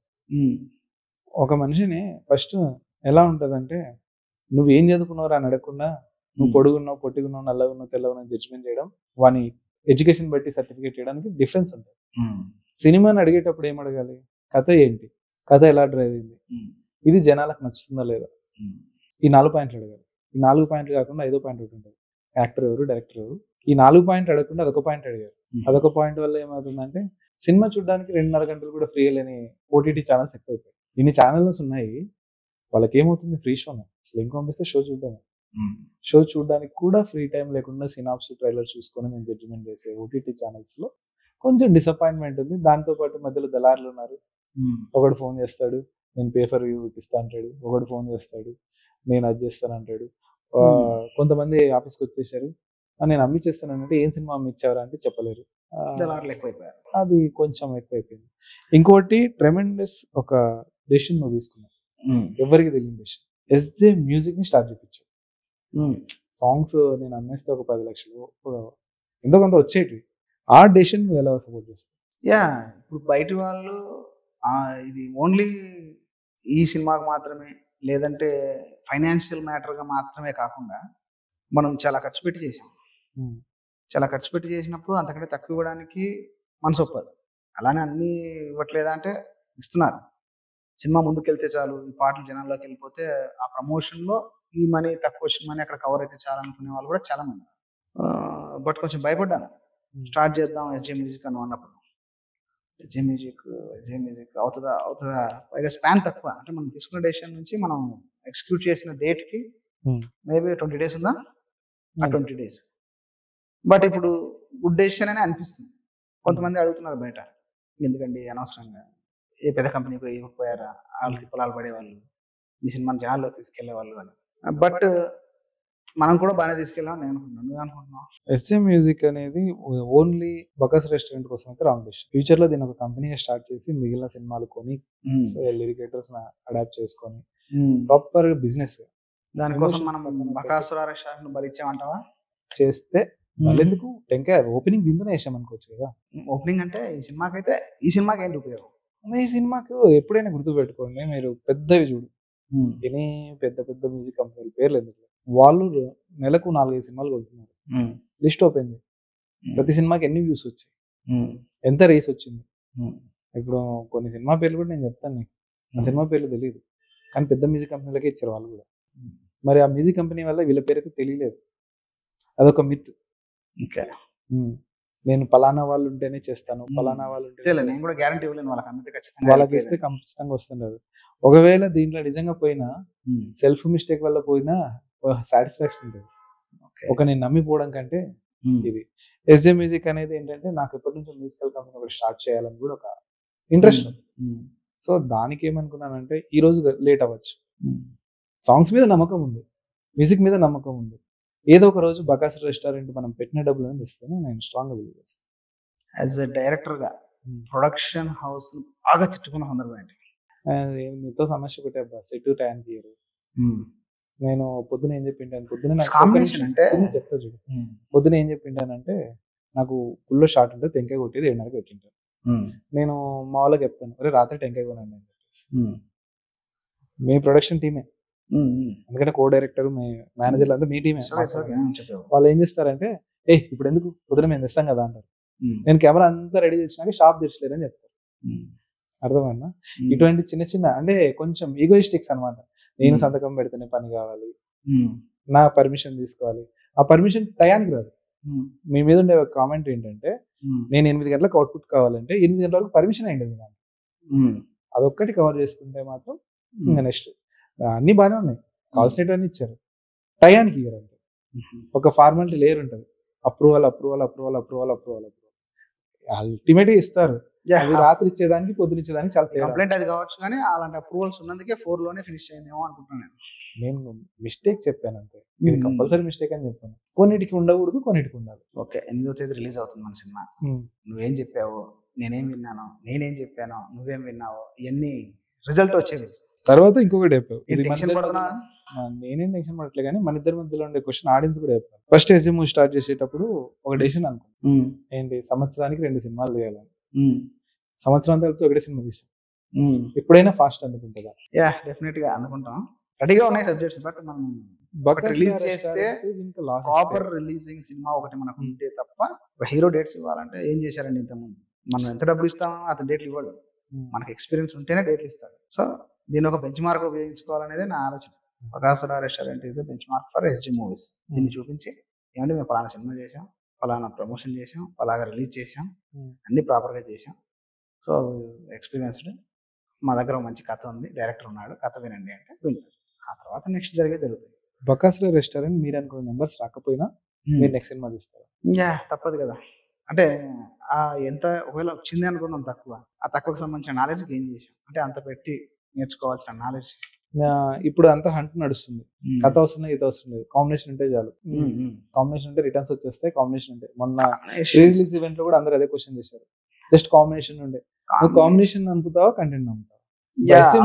[SPEAKER 2] ఒక మనిషిని ఫస్ట్ ఎలా ఉంటుందంటే, నువ్వు ఏం చదువుకున్నావు అని అడగకుండా నువ్వు పొడుగున్నావు, పొట్టిగున్నావు, నల్లగున్నావు, తెల్లగున్నావు జడ్జిమెంట్ చేయడం, వాని ఎడ్యుకేషన్ బట్టి సర్టిఫికేట్ చేయడానికి డిఫరెన్స్ ఉంటుంది. సినిమాని అడిగేటప్పుడు ఏం అడగాలి? కథ ఏంటి, కథ ఎలా డ్రైవ్ అయింది, ఇది జనాలకు నచ్చుతుందా లేదా, ఈ 4 పాయింట్లు అడగాలి. ఈ 4 పాయింట్లు కాకుండా 5వ పాయింట్ ఒకటి ఉంటుంది, యాక్టర్ ఎవరు, డైరెక్టర్ ఎవరు. ఈ 4 పాయింట్లు అడగకుండా అదొక పాయింట్ అడిగారు. అదొక పాయింట్ వల్ల ఏమవుతుందంటే, సినిమా చూడడానికి 2.5 గంటలు కూడా ఫ్రీ లేని ఓటీటీ ఛానల్స్ ఎక్కువైపోయాయి. ఇన్ని ఛానల్స్ ఉన్నాయి, వాళ్ళకి ఏమవుతుంది, ఫ్రీ షోనే, లింక్ పంపిస్తే షో చూడడానికి కూడా ఫ్రీ టైం లేకుండా సినాప్స్, ట్రైలర్ చూసుకొని మేము జడ్జిమెంట్ చేసే ఓటీటీ ఛానల్స్ లో కొంచెం డిసప్పాయింట్మెంట్ ఉంది. దాంతో పాటు మధ్యలో దళారులు ఉన్నారు. ఒకడు ఫోన్ చేస్తాడు, నేను పేపర్ రివ్యూ ఇస్తా అంటాడు. ఒకడు ఫోన్ చేస్తాడు, నేను అది చేస్తాను అంటాడు. కొంతమంది ఆఫీస్కి వచ్చేసారు, నేను అమ్మిచ్చేస్తానంటే ఏం సినిమా అమ్మిచ్చారా అంటే చెప్పలేరు. అది కొంచెం ఎక్కువైపోయింది. ఇంకోటి ట్రెమెండస్ ఒక డెసిషన్ నువ్వు తీసుకున్నావు, ఎవరికి తెలియని డెసిషన్. ఎస్జే మ్యూజిక్ ని స్టార్ట్ చేయించావు. సాంగ్స్ నేను అమ్మేస్తే ఒక 10 లక్షలు ఎంతో కొంత వచ్చేటివి. ఆ డెసిషన్ నువ్వు ఎలా సపోర్ట్ చేస్తావు? ఇప్పుడు బయట వాళ్ళు ఇది ఓన్లీ
[SPEAKER 1] ఈ సినిమాకు మాత్రమే, లేదంటే ఫైనాన్షియల్ మ్యాటర్గా మాత్రమే కాకుండా మనం చాలా ఖర్చు పెట్టి చేసాం. చాలా ఖర్చు పెట్టి చేసినప్పుడు అంతకంటే తక్కువ ఇవ్వడానికి మనసు ఒప్పదు. అలానే అన్నీ ఇవ్వట్లేదా అంటే ఇస్తున్నారు. సినిమా ముందుకెళ్తే చాలు, ఈ పాటలు జనాల్లోకి వెళ్ళిపోతే ఆ ప్రమోషన్లో ఈ మనీ తక్కువ వచ్చిన మనీ అక్కడ కవర్ అయితే చాలు అనుకునే వాళ్ళు కూడా చాలా మంది. బట్ కొంచెం భయపడ్డాను స్టార్ట్ చేద్దాం ఎస్జే మ్యూజిక్ అని అన్నప్పుడు. ఎస్జే మ్యూజిక్ అవుతుందా పైగా స్పాన్ తక్కువ. అంటే మనం తీసుకున్న డెసిషన్ నుంచి మనం ఎగ్జిక్యూట్ చేసిన డేట్కి మేబీ 20 days ఉందా, ఆ 20 days. బట్ ఇప్పుడు గుడ్ డెసిషన్ అని అనిపిస్తుంది. కొంతమంది అడుగుతున్నారు బయట, ఎందుకండి అనవసరంగా ఏ పెద్ద కంపెనీకి ఇవ్వకపోయారా, వాళ్ళు పొలాలు పడేవాళ్ళు, మీ సినిమాని జనాల్లో తీసుకెళ్లే వాళ్ళు అని. బట్ మనం కూడా బాగానే తీసుకెళ్ళాం నేను అనుకుంటున్నాను. నువ్వు అనుకుంటున్నావు?
[SPEAKER 2] ఎస్జే మ్యూజిక్ అనేది ఓన్లీ బకాస్ రెస్టారెంట్ కోసం అయితే రాంగ్ డెసిషన్. ఫ్యూచర్ లో దీని ఒక కంపెనీగా స్టార్ట్ చేసి మిగిలిన సినిమాలు కొని లిరికేటర్స్ అడాప్ట్ చేసుకొని ప్రాపర్ బిజినెస్
[SPEAKER 1] దానికోసం మనం బకాసుర రెస్టారెంట్ భరించామంటావా?
[SPEAKER 2] చేస్తే ఎందుకు టెంకాయ ఓపెనింగ్ బిందునే వేసాం అనుకోవచ్చు కదా.
[SPEAKER 1] ఓపెనింగ్ అంటే ఈ సినిమాకి ఏంటి ఉపయోగం?
[SPEAKER 2] ఈ సినిమాకు ఎప్పుడైనా గుర్తుపెట్టుకోండి, మీరు పెద్దవి చూడు, ఎనీ పెద్ద పెద్ద మ్యూజిక్ కంపెనీల పేర్లు ఎందుకు, వాళ్ళు నెలకు 4-5 సినిమాలు కొడుతున్నారు. లిస్ట్ ఓపెన్ చేయి, ప్రతి సినిమాకి ఎన్ని వ్యూస్ వచ్చాయి, ఎంత రేస్ వచ్చింది. ఇప్పుడు కొన్ని సినిమా పేర్లు కూడా నేను చెప్తాను నీకు, ఆ సినిమా పేర్లు తెలియదు కానీ పెద్ద మ్యూజిక్ కంపెనీలకే ఇచ్చారు వాళ్ళు కూడా. మరి ఆ మ్యూజిక్ కంపెనీ వల్ల వీళ్ళ పేరుకి తెలియలేదు, అదొక మిత్.
[SPEAKER 1] ఓకే,
[SPEAKER 2] నేను పలానా వాళ్ళు ఉంటేనే చేస్తాను, పలానా వాళ్ళు ఉంటే
[SPEAKER 1] నేను కూడా గ్యారంటీ ఇవ్వలేను,
[SPEAKER 2] వాళ్ళకి ఇస్తే ఖచ్చితంగా వస్తున్నారు. ఒకవేళ దీంట్లో నిజంగా పోయినా సెల్ఫ్ మిస్టేక్ వల్ల పోయినా సాటిస్ఫాక్షన్ ఉంటుంది. ఒక నేను నమ్మిపోవడం కంటే ఇది. ఎస్జే మ్యూజిక్ అనేది ఏంటంటే నాకు ఎప్పటి నుంచో మ్యూజికల్ కంపెనీ ఒకటి స్టార్ట్ చేయాలని కూడా ఒక ఇంట్రెస్ట్. సో దానికి ఏమనుకున్నానంటే ఈ రోజు లేట్ అవ్వచ్చు, సాంగ్స్ మీద నమ్మకం ఉంది, మ్యూజిక్ మీద నమ్మకం ఉంది, ఏదో ఒక రోజు బకాస్ రెస్టారెంట్ మనం పెట్టిన డబ్బులను తెస్తేనే నేను స్ట్రాంగ్గా బిలీవ్ చేస్తాను.
[SPEAKER 1] యాజ్ ఎ డైరెక్టర్గా ప్రొడక్షన్ హౌస్ బాగా తిట్టుకున్న సందర్భం ఏంటి?
[SPEAKER 2] మీతో సమస్య ఒకటే అబ్బా, సెట్ టైంకి నేను పొద్దున ఏం చెప్పింటాను, పొద్దున
[SPEAKER 1] అంటే
[SPEAKER 2] చెప్తా చూడు, పొద్దున ఏం చెప్పింటానంటే నాకు ఫుల్లో షార్ట్ ఉంటుంది, టెంకాయ కొట్టేది 7:30 పెట్టింటాను. నేను మా వాళ్ళకి చెప్తాను, అరే రాత్రి టెంకాయ కొనండి అని చెప్పేసి. మీ ప్రొడక్షన్ టీమే, ఎందుకంటే కో డైరెక్టర్ మేనేజర్లు అంతా మీ టీమే. వాళ్ళు ఏం చేస్తారంటే ఇప్పుడు ఎందుకు పొద్దున మేము తెస్తాం కదా అంటారు. నేను కెమెరా అంతా రెడీ చేసినాక షాప్ తెచ్చలేదని చెప్తారు. అర్థమైందా? ఇటువంటి చిన్న చిన్న అంటే కొంచెం ఈగోయిస్టిక్స్ అనమాట. నేను సంతకం పెడితేనే పని కావాలి, నా పర్మిషన్ తీసుకోవాలి, ఆ పర్మిషన్ టయానికి రాదు. మీ మీద ఉండే ఒక కామెంట్ ఏంటంటే నేను 8 గంటలకు అవుట్పుట్ కావాలంటే 8 గంటల వరకు పర్మిషన్ అయ్యింది నాకు. అదొక్కటి కవర్ చేసుకుంటే మాత్రం ఇంకా నెక్స్ట్ అన్ని బాగానే ఉన్నాయి, కావాల్సినవన్నీ ఇచ్చారు, టయానికి ఇయ్యారు అంతే. ఒక ఫార్మాలిటీ లేయర్ ఉంటుంది, అప్రూవల్ అల్టిమేట్గా ఇస్తారు. అది రాత్రి ఇచ్చేదానికి పొద్దున ఇచ్చేదానికి చాలా
[SPEAKER 1] కంప్లైంట్ అది కావచ్చు, కానీ అలాంటి అప్రూవల్స్ ఉన్నందుకే 4 లోనే ఫినిష్ అయిందేమో అనుకుంటున్నాను.
[SPEAKER 2] నేను మిస్టేక్ చెప్పాను అంతే, ఇది కంపల్సరీ మిస్టేక్ అని చెప్పాను. కొన్నిటికి ఉండకూడదు, కొన్నిటికి ఉండాలి.
[SPEAKER 1] ఓకే, 8వ తేదీ రిలీజ్ అవుతుంది మన సినిమా. నువ్వేం చెప్పావు, నేనేం విన్నాను, నేనేం చెప్పాను, నువ్వేం విన్నావు, ఇవన్నీ రిజల్ట్ వచ్చేది.
[SPEAKER 2] తర్వాత ఇంకొకటి చెప్పావు,
[SPEAKER 1] నేనేం
[SPEAKER 2] టెన్షన్ పడట్లే కానీ మన ఇద్దరి మధ్యలో ఉండే క్వశ్చన్ ఆడియన్స్ కూడా చెప్పాను. ఫస్ట్ ఎస్జే మూవీ స్టార్ట్ చేసేటప్పుడు ఒక డెసిషన్ అనుకున్నాను, ఏంటి సంవత్సరానికి 2 సినిమాలు తీయాలని. సంవత్సరం తర్వాత ఒకటే సినిమా తీసాం. ఎప్పుడైనా ఫాస్ట్ అందుకుంటుందా?
[SPEAKER 1] డెఫినెట్ గా అందుకుంటాం. రెడీగా ఉన్నాయి సబ్జెక్ట్స్, బట్ మనం రిలీజ్ చేస్తే ప్రాపర్ రిలీజింగ్ సినిమా ఒకటి మనకు ఉంటే తప్ప హీరో డేట్స్ ఇవ్వాలంటే ఏం చేశారండి ఇంతకుముందు, మనం ఎంత డబ్బులు ఇస్తామో అతను డేట్లు ఇవ్వడు, మనకి ఎక్స్పీరియన్స్ ఉంటేనే డేట్లు ఇస్తాడు. సో దీన్ని ఒక బెంచ్ మార్క్ ఉపయోగించుకోవాలనేది నా ఆలోచన. బకాసుర రెస్టారెంట్ ఇది bench mark for SJ movies. దీన్ని చూపించి ఏమంటే మేము పలానా సినిమా చేసాం, పలానా ప్రమోషన్ చేసాం, పలాగా రిలీజ్ చేసాం, అన్ని ప్రాపర్గా చేసాం. సో ఎక్స్పీరియన్స్డ్, మా దగ్గర మంచి కథ ఉంది, డైరెక్టర్ ఉన్నాడు, కథ వినండి అంటే వింటారు. ఆ తర్వాత నెక్స్ట్ జరుగుతుంది.
[SPEAKER 2] బకాసుర రెస్టారెంట్ మీరు అనుకున్న నెంబర్స్ రాకపోయినా మీరు నెక్స్ట్ సినిమా తీస్తారు.
[SPEAKER 1] తప్పదు కదా. అంటే ఎంత ఒకవేళ వచ్చింది అనుకున్నాం తక్కువ, ఆ తక్కువకి సంబంధించిన నాలెడ్జ్ గెయిన్ చేసాం అంటే అంత పెట్టి నేర్చుకోవాల్సిన నాలెడ్జ్.
[SPEAKER 2] ఇప్పుడు అంతా హంట్ నడుస్తుంది, కథ అవసరం లేదు, ఇది అవసరం లేదు, కాంబినేషన్ ఉంటే చాలు. కాంబినేషన్ ఉంటే రిటర్న్స్ వచ్చేస్తాయి, కాంబినేషన్ ఉంటే. మొన్న రిలీజ్ ఈవెంట్ లో కూడా అందరూ అదే క్వశ్చన్ చేశారు, జస్ట్ కాంబినేషన్ ఉండే. నువ్వు కాంబినేషన్ నమ్ముతావా, కంటెంట్ నమ్ముతావా?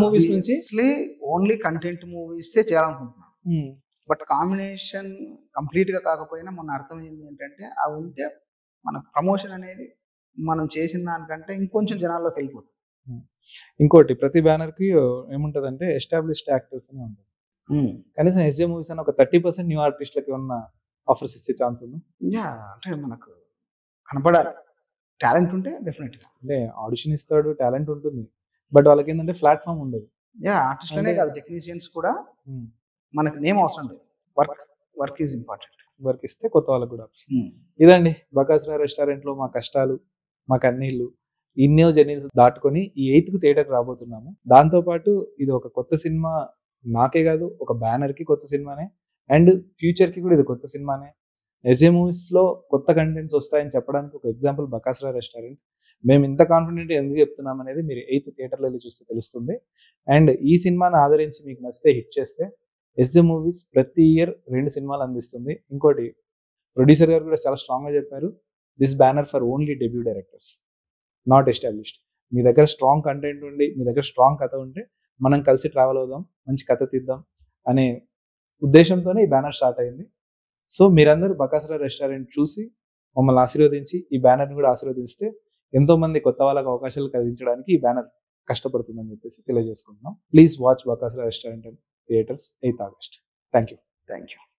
[SPEAKER 2] మూవీస్ నుంచి
[SPEAKER 1] ఓన్లీ కంటెంట్ మూవీస్ చేయాలనుకుంటున్నాను, బట్ కాంబినేషన్ కంప్లీట్ గా కాకపోయినా మొన్న అర్థమైంది ఏంటంటే అవి ఉంటే మన ప్రమోషన్ అనేది మనం చేసిన దానికంటే ఇంకొంచెం జనాల్లోకి వెళ్ళిపోతుంది.
[SPEAKER 2] ఇంకోటి ప్రతి బ్యానర్ కి ఏముంటదంటే ఎస్టాబ్లిష్డ్ యాక్టర్స్ అని ఉంటుంది. కనీసం ఎస్జే మూవీస్ అని ఒక 30% న్యూ ఆర్టిస్ట్లకి ఉన్న ఆఫర్స్ ఇచ్చే ఛాన్స్ ఉంది.
[SPEAKER 1] యా అంటే మనకు కనపడాలి, టాలెంట్ ఉంటే డెఫినెట్గా.
[SPEAKER 2] అంటే ఆడిషన్ ఇస్తాడు, టాలెంట్ ఉంటుంది, బట్ వాళ్ళకి ఏంటంటే ప్లాట్ఫామ్ ఉండదు.
[SPEAKER 1] యా ఆర్టిస్ట్లనే కాదు, టెక్నీషియన్స్ కూడా మనకు నేమ్ అవసరం లేదు, వర్క్ ఈజ్ ఇంపార్టెంట్.
[SPEAKER 2] వర్క్ ఇస్తే కొత్త వాళ్ళకి కూడా ఇదండి బకాసురా రెస్టారెంట్లో మా కష్టాలు, మా కన్నీళ్ళు, ఇన్నో జర్నీస్ దాటుకొని ఈ 8th థియేటర్కి రాబోతున్నాము. దాంతోపాటు ఇది ఒక కొత్త సినిమా, నాకే కాదు ఒక బ్యానర్కి కొత్త సినిమానే, అండ్ ఫ్యూచర్కి కూడా ఇది కొత్త సినిమానే. ఎస్ఏ మూవీస్లో కొత్త కంటెంట్స్ వస్తాయని చెప్పడానికి ఒక ఎగ్జాంపుల్ బకాసురా రెస్టారెంట్. మేము ఇంత కాన్ఫిడెంట్ ఎందుకు చెప్తున్నాం అనేది మీరు 8th థియేటర్లో వెళ్ళి చూస్తే తెలుస్తుంది. అండ్ ఈ సినిమాని ఆదరించి మీకు నచ్చితే హిట్ చేస్తే ఎస్జే మూవీస్ ప్రతి ఇయర్ 2 సినిమాలు అందిస్తుంది. ఇంకోటి ప్రొడ్యూసర్ గారు కూడా చాలా స్ట్రాంగ్గా చెప్పారు, this banner for only debut directors, not established. మీ దగ్గర స్ట్రాంగ్ కంటెంట్ ఉండి, మీ దగ్గర స్ట్రాంగ్ కథ ఉంటే మనం కలిసి ట్రావెల్ అవుదాం, మంచి కథ తీద్దాం అనే ఉద్దేశంతోనే ఈ బ్యానర్ స్టార్ట్ అయింది. సో మీరందరూ బకాసురా రెస్టారెంట్ చూసి మమ్మల్ని ఆశీర్వదించి ఈ బ్యానర్ని కూడా ఆశీర్వదిస్తే ఎంతోమంది కొత్త వాళ్ళకి అవకాశాలు కలిగించడానికి ఈ బ్యానర్ కష్టపడుతుందని చెప్పేసి తెలియజేసుకుంటున్నాం. Please watch Bakasura restaurant and theatres 8th August. Thank you.